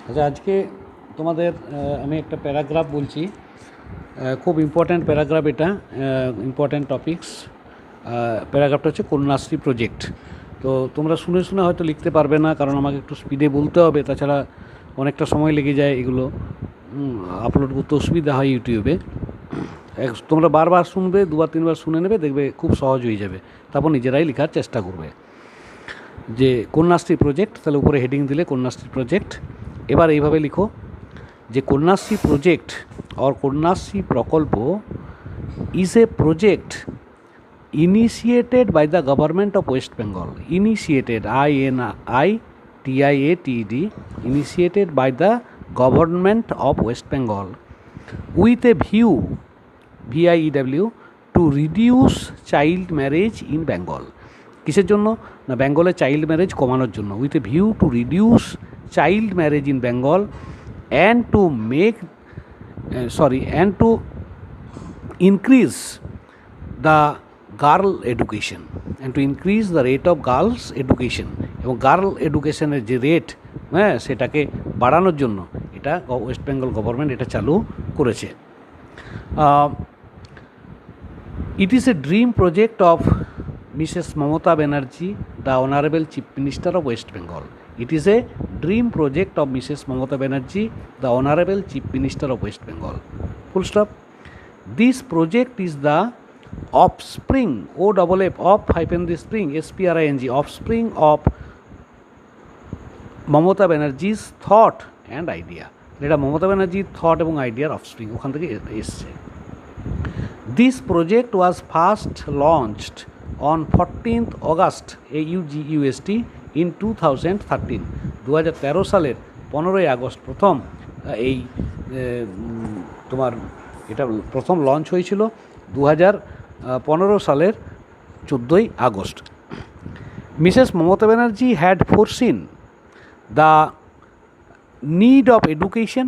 আচ্ছা, আজকে তোমাদের আমি একটা প্যারাগ্রাফ বলছি। খুব ইম্পর্ট্যান্ট প্যারাগ্রাফ, এটা ইম্পর্ট্যান্ট টপিকস। প্যারাগ্রাফটা হচ্ছে কন্যাশ্রী প্রজেক্ট। তো তোমরা শুনে শুনে হয়তো লিখতে পারবে না, কারণ আমাকে একটু স্পিডে বলতে হবে, তাছাড়া অনেকটা সময় লেগে যায় এগুলো আপলোড করতে, অসুবিধা হয় ইউটিউবে। তোমরা বারবার শুনবে, দুবার তিনবার শুনে নেবে, দেখবে খুব সহজ হয়ে যাবে। তারপর নিজেরাই লেখার চেষ্টা করবে যে কন্যাশ্রী প্রজেক্ট, তাহলে উপরে হেডিং দিলে কন্যাশ্রী প্রজেক্ট। এবার এইভাবে লিখো যে কন্যাশ্রী প্রজেক্ট और কন্যাশ্রী প্রকল্প is a project initiated by the government of West Bengal. Initiated, INITIATED, initiated by the government of West Bengal with a view, VIEW, to reduce child marriage in Bengal. কিসের জন্য না, বেঙ্গলে চাইল্ড ম্যারেজ কমানোর জন্য। With a view to reduce child marriage in Bengal and to make and to increase the girl education and to increase the rate of girls education, এবং girl এডুকেশনের যে rate, সেটাকে বাড়ানোর জন্য এটা ওয়েস্ট বেঙ্গল গভর্নমেন্ট এটা চালু করেছে। It is a dream project of Mrs. Mamata Banerjee, the Honorable Chief Minister of West Bengal. It is a dream project of Mrs. Mamata Banerjee, the Honorable Chief Minister of West Bengal. Full stop. This project is the offspring, offspring, offspring of Mamata Banerjee's thought and idea. এটা মমতা ব্যানার্জির thought এবং আইডিয়ার offspring, ওখান থেকে এসছে। This project was first launched on 14th August AUGUST in 2013. 2013 সালের 15ই August প্রথম এই তোমার এটা প্রথম লঞ্চ হয়েছিল 2015 সালের 14ই আগস্ট। Mrs Mamata Banerjee had foreseen the need of education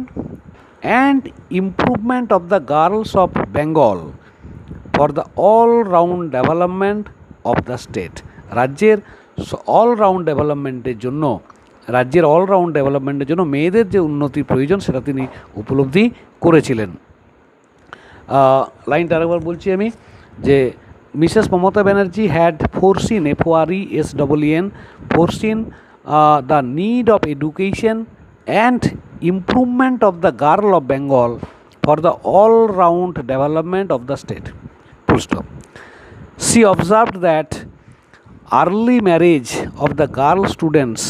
and improvement of the girls of Bengal for the all-round development of the state. রাজ্যের অলরাউন্ড ডেভেলপমেন্টের জন্য, মেয়েদের যে উন্নতির প্রয়োজন সেটা তিনি উপলব্ধি করেছিলেন। লাইনটা আরেকবার বলছি আমি, যে Mrs Mamata Banerjee had foreseen, FORESEEN, foreseen the need of education and improvement of the girl of Bengal for the all-round development of the state. Full stop. She observed that early marriage of the girl students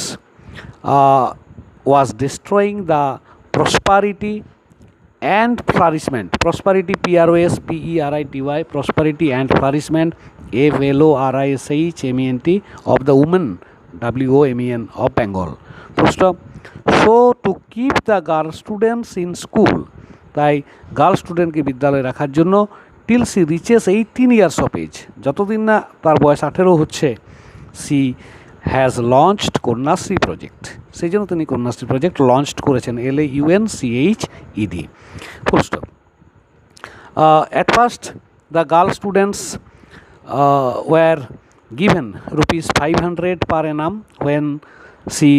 was destroying the prosperity and flourishment. Prosperity, PROSPERITY, prosperity and flourishment, FLORISHMENT, of the women, WOMEN, of Bengal. Full stop. So to keep the girl students in school, তাই girl স্টুডেন্টকে বিদ্যালয়ে রাখার জন্য till she reaches 18 years of age, যতদিন না তার বয়স 18 হচ্ছে, she has launched Kanyashree project. সেই জন্য তিনি কন্যাশ্রী প্রজেক্ট লঞ্চ করেছেন, LAUNCHED, full stop. At first the girl students were given ₹500 per annum. When she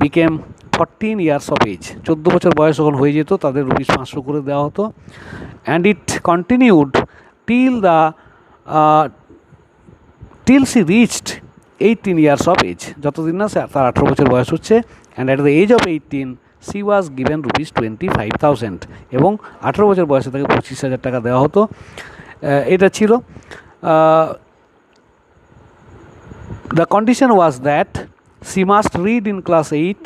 became 14 years of age, 14 বছর বয়স যখন হয়ে যেত তাদের ₹500 করে দেওয়া হতো। And it continued till she reached 18 years of age, যতদিন না তার 18 বছর বয়স হচ্ছে। And at the age of 18 she was given ₹25,000, এবং 18 বছর বয়সে তাকে 25,000 টাকা দেওয়া হতো। এটা ছিল the condition was that she must read in class 8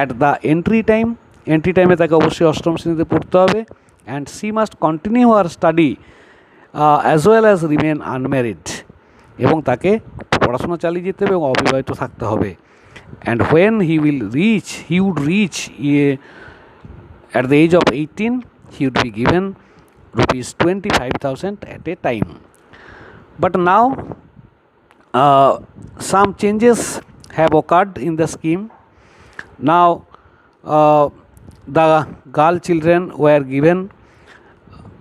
at the entry time. Entry টাইমে তাকে অবশ্যই অষ্টম শ্রেণীতে পড়তে হবে। And she must continue her study as well as remain unmarried, এবং তাকে পড়াশোনা চালিয়ে যেতে হবে এবং অবিবাহিত থাকতে হবে। And when he would reach at the age of 18, he would be given ₹25,000 at a time. But now some changes have occurred in the scheme. Now the girl children were given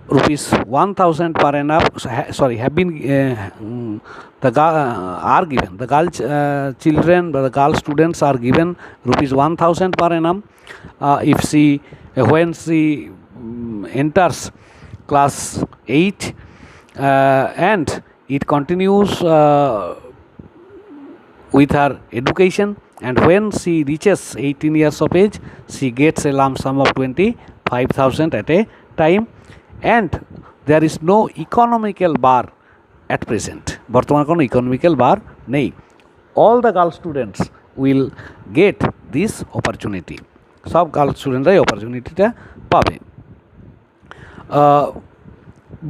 rupees 1000 per annum, have been are given, the girl children, the girl students are given rupees 1000 per annum if she when she enters class 8, and it continues with her education, and when she reaches 18 years of age she gets a lump sum of 25,000 at a time, and there is no economical bar at present. বর্তমান কোনো economical বার নেই। all the girl students will get this opportunity, সব girl স্টুডেন্টরা এই অপরচুনিটিটা পাবে।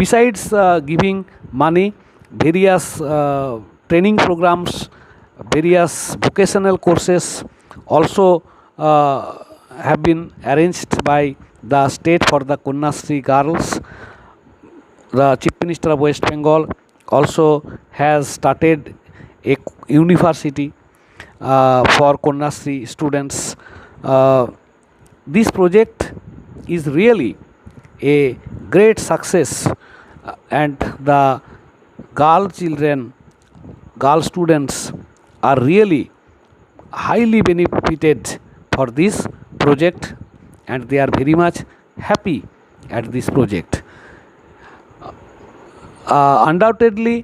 besides giving money, various training programs, various vocational courses also have been arranged by the state for the Kanyashree girls. The Chief Minister of West Bengal also has started a university for Kanyashree students. This project is really a great success, and the girl children, girl students are really highly benefited for this project, and they are very much happy at this project. Undoubtedly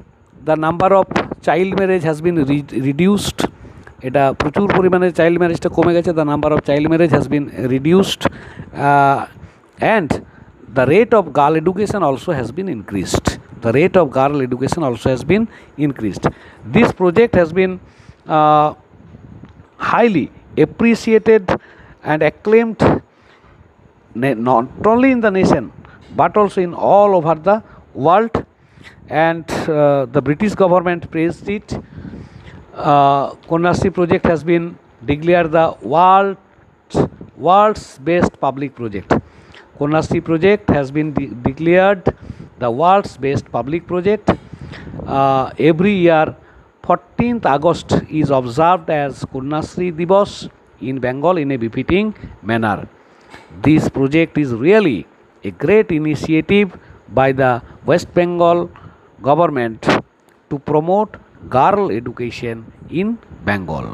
the number of child marriage has been reduced. এটা প্রচুর পরিমাণে child ম্যারেজটা কমে গেছে, the number of child marriage has been reduced, and the rate of girl education also has been increased. The rate of girl education also has been increased. This project has been highly appreciated and acclaimed, not only in the nation but also in all over the world, and the British government praised it. Kanyashree project has been declared the world's best public project. Kanyashree project has been declared the world's best public project. Every year 14th August is observed as Kanyashree Divas in Bengal in a befitting manner. This project is really a great initiative by the West Bengal government to promote girl education in Bengal.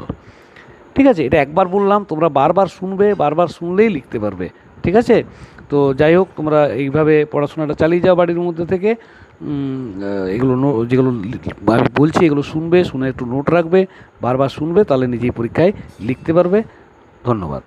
ঠিক আছে, এটা একবার বললাম, তোমরা বারবার শুনবে, বারবার শুনলেই লিখতে পারবে। ঠিক আছে, তো যাই হোক, তোমরা এইভাবে পড়াশোনাটা চালিয়ে যাও বাড়ির মধ্যে থেকে। এগুলো যেগুলো আমি বলছি এগুলো শুনবে, শুনে একটু নোট রাখবে, বারবার শুনবে, তাহলে নিজেই পরীক্ষায় লিখতে পারবে। ধন্যবাদ।